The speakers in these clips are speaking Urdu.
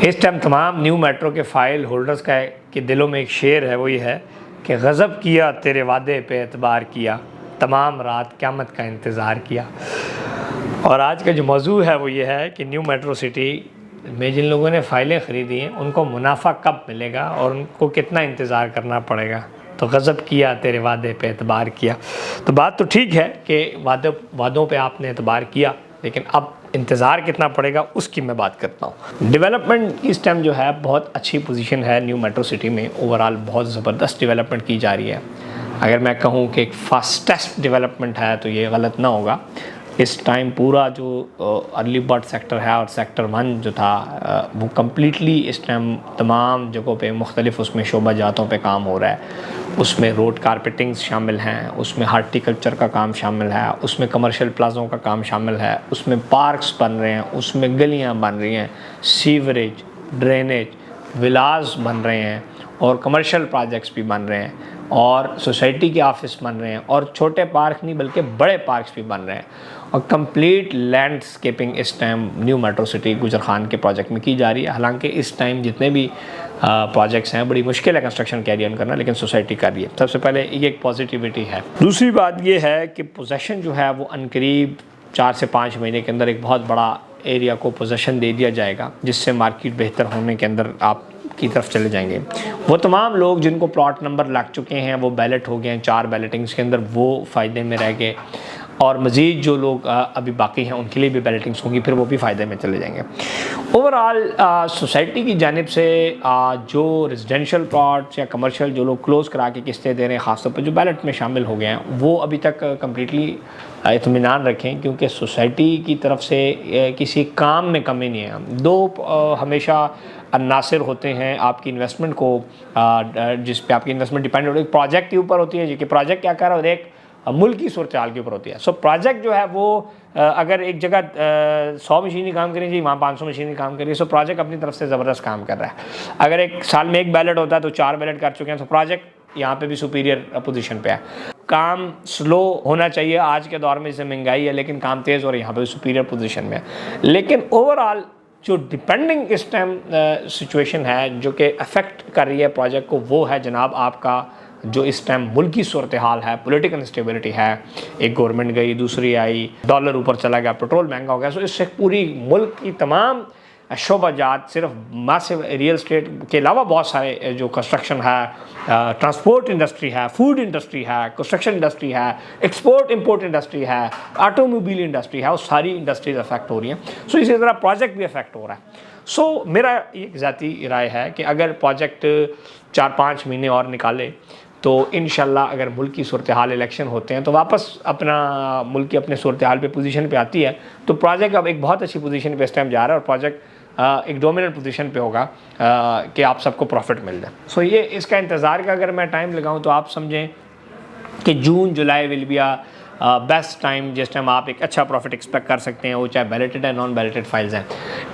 اس ٹائم تمام نیو میٹرو کے فائل ہولڈرز کا کہ دلوں میں ایک شعر ہے، وہ یہ ہے کہ غضب کیا تیرے وعدے پہ اعتبار کیا، تمام رات قیامت کا انتظار کیا۔ اور آج کا جو موضوع ہے وہ یہ ہے کہ نیو میٹرو سٹی میں جن لوگوں نے فائلیں خریدی ہیں ان کو منافع کب ملے گا اور ان کو کتنا انتظار کرنا پڑے گا۔ تو غضب کیا تیرے وعدے پہ اعتبار کیا، تو بات تو ٹھیک ہے کہ وعدوں پہ آپ نے اعتبار کیا، لیکن اب انتظار کتنا پڑے گا اس کی میں بات کرتا ہوں۔ ڈیولپمنٹ اس ٹائم جو ہے بہت اچھی پوزیشن ہے نیو میٹرو سٹی میں، اوورال بہت زبردست ڈیولپمنٹ کی جا رہی ہے۔ اگر میں کہوں کہ ایک فاسٹسٹ ڈیولپمنٹ ہے تو یہ غلط نہ ہوگا۔ اس ٹائم پورا جو ارلی برڈ سیکٹر ہے اور سیکٹر 1 جو تھا وہ کمپلیٹلی اس ٹائم تمام جگہوں پہ مختلف اس میں شعبہ جاتوں پہ کام ہو رہا ہے۔ اس میں روڈ کارپیٹنگز شامل ہیں، اس میں ہارٹی کلچر کا کام شامل ہے، اس میں کمرشل پلازوں کا کام شامل ہے، اس میں پارکس بن رہے ہیں، اس میں گلیاں بن رہی ہیں، سیوریج، ڈرینیج، ولاز بن رہے ہیں، اور کمرشل پروجیکٹس بھی بن رہے ہیں، اور سوسائٹی کے آفس بن رہے ہیں، اور چھوٹے پارک نہیں بلکہ بڑے پارکس بھی بن رہے ہیں، اور کمپلیٹ لینڈسکیپنگ اس ٹائم نیو میٹرو سٹی گجر خان کے پروجیکٹ میں کی جا رہی ہے۔ حالانکہ اس ٹائم جتنے بھی پروجیکٹس ہیں بڑی مشکل ہے کنسٹرکشن کیری آن کرنا، لیکن سوسائٹی کر رہی ہے۔ سب سے پہلے یہ ایک پازیٹیوٹی ہے۔ دوسری بات یہ ہے کہ پوزیشن جو ہے وہ عنقریب 4 سے 5 مہینے کے اندر ایک بہت بڑا ایریا کو پوزیشن دے دیا جائے گا، جس سے مارکیٹ بہتر ہونے کے اندر آپ کی طرف چلے جائیں گے۔ وہ تمام لوگ جن کو پلاٹ نمبر لگ چکے ہیں، وہ بیلٹ ہو گئے ہیں 4 بیلٹنگز کے اندر، وہ فائدے میں رہ گئے، اور مزید جو لوگ ابھی باقی ہیں ان کے لیے بھی بیلٹنگز ہوں گی، پھر وہ بھی فائدے میں چلے جائیں گے۔ اوورال سوسائٹی کی جانب سے جو ریزیڈینشیل پلاٹس یا کمرشل جو لوگ کلوز کرا کے قسطیں دے رہے ہیں، خاص طور پر جو بیلٹ میں شامل ہو گئے ہیں، وہ ابھی تک کمپلیٹلی اطمینان رکھیں، کیونکہ سوسائٹی کی طرف سے کسی کام میں کمی نہیں ہے۔ 2 ہمیشہ عناصر ہوتے ہیں آپ کی انویسٹمنٹ کو، جس پہ آپ کی انویسٹمنٹ ڈیپینڈ ہوتی ہے۔ ایک پروجیکٹ کے اوپر ہوتی ہے جی کہ پروجیکٹ کیا کر رہا ہے، اور ایک ملکی صورتحال کے اوپر ہوتی ہے۔ سو پروجیکٹ جو ہے وہ اگر ایک جگہ 100 مشینیں کام کریں جی وہاں 500 مشینیں کام کر رہی ہے، سو پروجیکٹ اپنی طرف سے زبردست کام کر رہا ہے۔ اگر ایک سال میں 1 بیلٹ ہوتا ہے تو 4 بیلٹ کر چکے ہیں، تو پروجیکٹ یہاں پہ بھی سپیریئر پوزیشن پہ ہے۔ کام سلو ہونا چاہیے آج کے دور میں جسے مہنگائی ہے، لیکن کام تیز ہو رہا ہے، یہاں پہ بھی سپیریئر پوزیشن میں ہے۔ لیکن اوورال جو ڈیپینڈنگ اس ٹائم سچویشن ہے جو کہ افیکٹ کر رہی ہے پروجیکٹ کو، وہ ہے جناب آپ کا جو اس ٹائم ملکی صورتحال ہے، پولیٹیکل انسٹیبلٹی ہے۔ ایک گورنمنٹ گئی، دوسری آئی، ڈالر اوپر چلا گیا، پیٹرول مہنگا ہو گیا، سو اس سے پوری ملک کی تمام شعبہ جات، صرف میسو ریئل اسٹیٹ کے علاوہ بہت سارے جو کنسٹرکشن ہے، ٹرانسپورٹ انڈسٹری ہے، فوڈ انڈسٹری ہے، کنسٹرکشن انڈسٹری ہے، ایکسپورٹ امپورٹ انڈسٹری ہے، آٹو موبائل انڈسٹری ہے، وہ ساری انڈسٹریز افیکٹ ہو رہی ہیں۔ سو اسی طرح پروجیکٹ بھی افیکٹ ہو رہا ہے۔ سو میرا ایک ذاتی رائے ہے کہ اگر پروجیکٹ 4-5 مہینے اور نکالے تو انشاءاللہ اگر ملک کی صورتحال الیکشن ہوتے ہیں تو واپس اپنا ملک کی اپنے صورتحال پہ پوزیشن پہ آتی ہے، تو پروجیکٹ اب ایک بہت اچھی پوزیشن پہ اس ٹائم جا رہا ہے، اور پروجیکٹ ایک ڈومیننٹ پوزیشن پہ ہوگا کہ آپ سب کو پروفٹ مل جائے۔ سو یہ اس کا انتظار کا اگر میں ٹائم لگاؤں تو آپ سمجھیں کہ جون جولائی ول بی بیسٹ ٹائم جس ٹائم آپ ایک اچھا پروفٹ ایکسپیکٹ کر سکتے ہیں، وہ چاہے بیلٹڈ ہے نان بیلٹڈ فائلز ہیں۔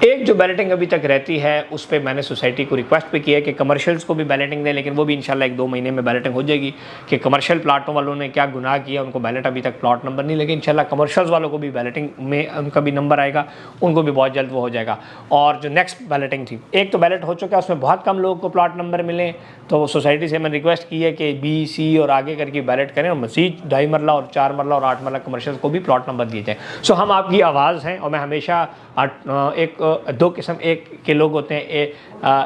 ایک جو بیلٹنگ ابھی تک رہتی ہے اس پہ میں نے سوسائٹی کو ریکویسٹ بھی کی ہے کہ کمرشلز کو بھی بیلٹنگ دیں، لیکن وہ بھی انشاءاللہ 1-2 مہینے میں بیلٹنگ ہو جائے گی کہ کمرشل پلاٹوں والوں نے کیا گناہ کیا، ان کو بیلٹ ابھی تک پلاٹ نمبر نہیں لگے، انشاءاللہ کمرشلز والوں کو بھی بیلٹنگ میں ان کا بھی نمبر آئے گا، ان کو بھی بہت جلد وہ ہو جائے گا۔ اور جو نیکسٹ بیلٹنگ تھی، ایک تو بیلٹ ہو چکا ہے، اس میں بہت کم لوگوں کو پلاٹ نمبر ملے، تو سوسائٹی سے میں نے ریکویسٹ کی ہے کہ B, C اور آگے کر کے بیلٹ کریں، اور مزید 2.5 مرلہ اور 4 مرلہ اور 8 مرلہ کمرشل کو بھی پلاٹ نمبر دیے جائیں۔ سو ہم آپ کی آواز ہیں، اور میں ہمیشہ 2 قسم ایک کے لوگ ہوتے ہیں،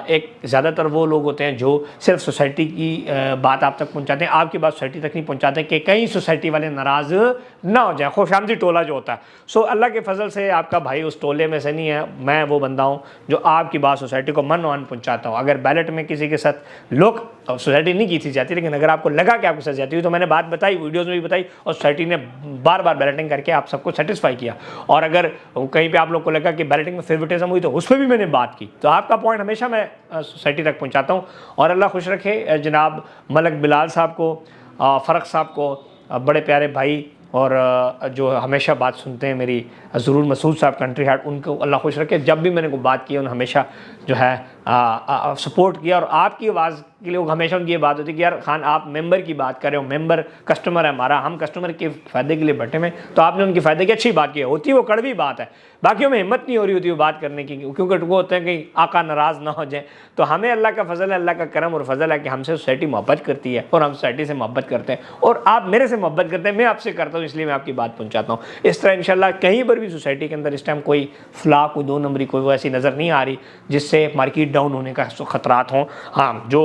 ایک زیادہ تر وہ لوگ ہوتے ہیں جو صرف سوسائٹی کی بات آپ تک پہنچاتے ہیں، آپ کی بات سوسائٹی تک نہیں پہنچاتے کہ کہیں سوسائٹی والے ناراض نہ ہو جائیں، خوش آمدید ٹولہ جو ہوتا ہے۔ سو اللہ کے فضل سے آپ کا بھائی اس ٹولے میں سے نہیں ہے، میں وہ بندہ ہوں جو آپ کی بات سوسائٹی کو من پہنچاتا ہوں۔ اگر بیلٹ میں کسی کے ساتھ لوگ سوسائٹی نہیں کی تھی جاتی، لیکن اگر آپ کو لگا کہ آپ کے ساتھ جاتی ہوئی تو میں نے بات بتائی، ویڈیوز میں بھی بتائی، اور سوسائٹی نے بار بار بیلٹنگ کر کے آپ سب کو سیٹسفائی کیا۔ اور اگر کہیں پہ آپ لوگ کو لگا کہ بیلٹنگ میں فیوریٹزم ہوئی تو اس پہ بھی میں نے بات کی۔ تو آپ کا پوائنٹ ہمیشہ میں سوسائٹی تک پہنچاتا ہوں، اور اللہ خوش رکھے جناب ملک بلال صاحب کو، فرق صاحب کو، بڑے پیارے بھائی، اور جو ہمیشہ بات سنتے ہیں میری ضرور مسعود صاحب کنٹری ہارٹ، ان کو اللہ خوش رکھے۔ جب بھی میں نے کوئی بات کی انہوں نے ہمیشہ جو ہے سپورٹ کیا، اور آپ کی آواز کے لیے ہمیشہ ان کی یہ بات ہوتی ہے کہ یار خان آپ ممبر کی بات کر رہے ہو, ممبر کسٹمر ہے ہمارا, ہم کسٹمر کے فائدے کے لیے بیٹھے ہوئے, تو آپ نے ان کے فائدے کی اچھی بات کی ہوتی ہے, وہ کڑوی بات ہے, باقیوں میں ہمت نہیں ہو رہی ہوتی وہ بات کرنے کی, کیونکہ وہ ہوتے ہیں کہ آقا ناراض نہ ہو جائیں. تو ہمیں اللہ کا فضل ہے, اللہ کا کرم اور فضل ہے کہ ہم سے سوسائٹی محبت کرتی ہے اور ہم سوسائٹی سے محبت کرتے ہیں, اور آپ میرے سے محبت کرتے ہیں, میں آپ سے کرتا ہوں, اس لیے میں آپ کی بات پہنچاتا ہوں. اس طرح انشاءاللہ کہیں پر بھی سوسائٹی کے اندر اس ٹائم کوئی فلاح, کوئی دو نمبری, کوئی ایسی نظر نہیں آ رہی جس سے مارکیٹ ڈاؤن ہونے کا خطرات ہوں. ہاں, جو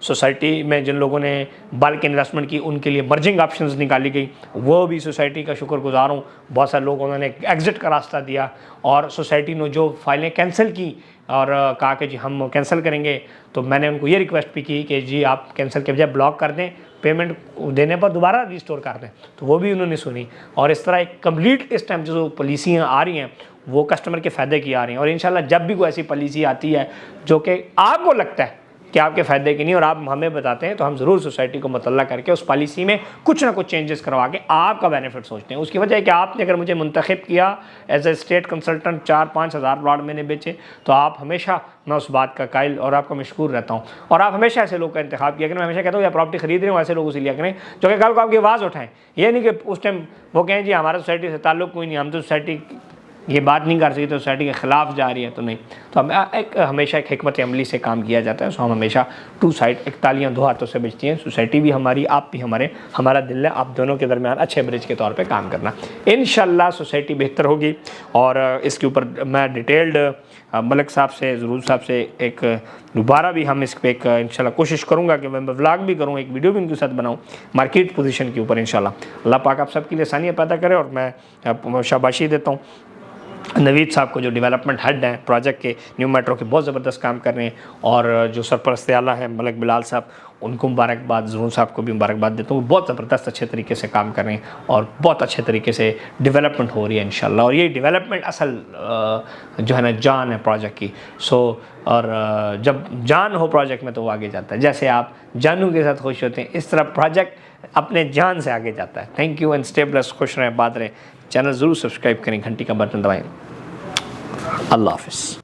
سوسائٹی میں جن لوگوں نے بلک انویسٹمنٹ کی ان کے لیے مرجنگ آپشنز نکالی گئی, وہ بھی سوسائٹی کا شکر گزار ہوں. بہت سارے لوگ انہوں نے ایگزٹ کا راستہ دیا, اور سوسائٹی نے جو فائلیں کینسل کی اور کہا کہ جی ہم کینسل کریں گے, تو میں نے ان کو یہ ریکویسٹ بھی کی کہ جی آپ کینسل کے بجائے بلاک کر دیں, پیمنٹ دینے پر دوبارہ ریسٹور کر دیں, تو وہ بھی انہوں نے سنی. اور اس طرح ایک کمپلیٹ اس ٹائم جو پالیسیاں آ رہی ہیں وہ کسٹمر کے فائدے کی آ رہی ہیں, اور انشاءاللہ جب بھی کوئی ایسی پالیسی آتی ہے جو کہ آپ کو لگتا ہے کہ آپ کے فائدے کی نہیں اور آپ ہمیں بتاتے ہیں, تو ہم ضرور سوسائٹی کو مطلع کر کے اس پالیسی میں کچھ نہ کچھ چینجز کروا کے آپ کا بینیفٹ سوچتے ہیں. اس کی وجہ ہے کہ آپ نے اگر مجھے منتخب کیا ایز اے اسٹیٹ کنسلٹنٹ, 4-5 ہزار پلاٹ میں نے بیچے, تو آپ ہمیشہ, میں اس بات کا قائل اور آپ کا مشکور رہتا ہوں. اور آپ ہمیشہ ایسے لوگ کا انتخاب کیا کریں. میں ہمیشہ کہتا ہوں یا پراپرٹی خرید رہے ہوں ایسے لوگوں سے لیا کریں جو کہ کل کو آپ کی آواز اٹھائیں. یہ نہیں کہ اس ٹائم وہ کہیں جی ہمارا سوسائٹی سے تعلق کوئی نہیں, ہم تو سوسائٹی یہ بات نہیں کر سکتے, تو سوسائٹی کے خلاف جا رہی ہے, تو نہیں. تو ہمیشہ ایک حکمت عملی سے کام کیا جاتا ہے. سو ہم ہمیشہ ٹو سائڈ, ایک تالیاں دو ہاتھوں سے بجتی ہیں. سوسائٹی بھی ہماری, آپ بھی ہمارے, ہمارا دل ہے آپ دونوں کے درمیان اچھے برج کے طور پہ کام کرنا. انشاءاللہ سوسائٹی بہتر ہوگی, اور اس کے اوپر میں ڈیٹیلڈ ملک صاحب سے, ضرور صاحب سے ایک دوبارہ بھی ہم اس پہ ایک انشاءاللہ کوشش کروں گا کہ میں ولاگ بھی کروں, ایک ویڈیو بھی ان کے ساتھ بناؤں مارکیٹ پوزیشن کے اوپر انشاءاللہ. اللہ پاک آپ سب کے لیے آسانیاں پیدا کرے, اور میں شاباشی دیتا ہوں نوید صاحب کو جو ڈیولپمنٹ ہیڈ ہیں پروجیکٹ کے, نیو میٹرو کے بہت زبردست کام کر رہے ہیں, اور جو سرپرست اعلیٰ ہیں ملک بلال صاحب, ان کو مبارکباد, زرون صاحب کو بھی مبارکباد دیتا ہوں. بہت زبردست اچھے طریقے سے کام کر رہے ہیں, اور بہت اچھے طریقے سے ڈیولپمنٹ ہو رہی ہے انشاءاللہ. اور یہ ڈیولپمنٹ اصل جو ہے نا جان ہے پروجیکٹ کی. سو اور جب جان ہو پروجیکٹ میں تو وہ آگے جاتا ہے. جیسے آپ جانوں کے ساتھ خوش ہوتے ہیں, اس طرح پروجیکٹ اپنے جان سے آگے جاتا ہے. Thank you and stay bless, خوش رہیں, بات رہیں. چینل ضرور سبسکرائب کریں, گھنٹی کا بٹن دبائیں. اللہ حافظ.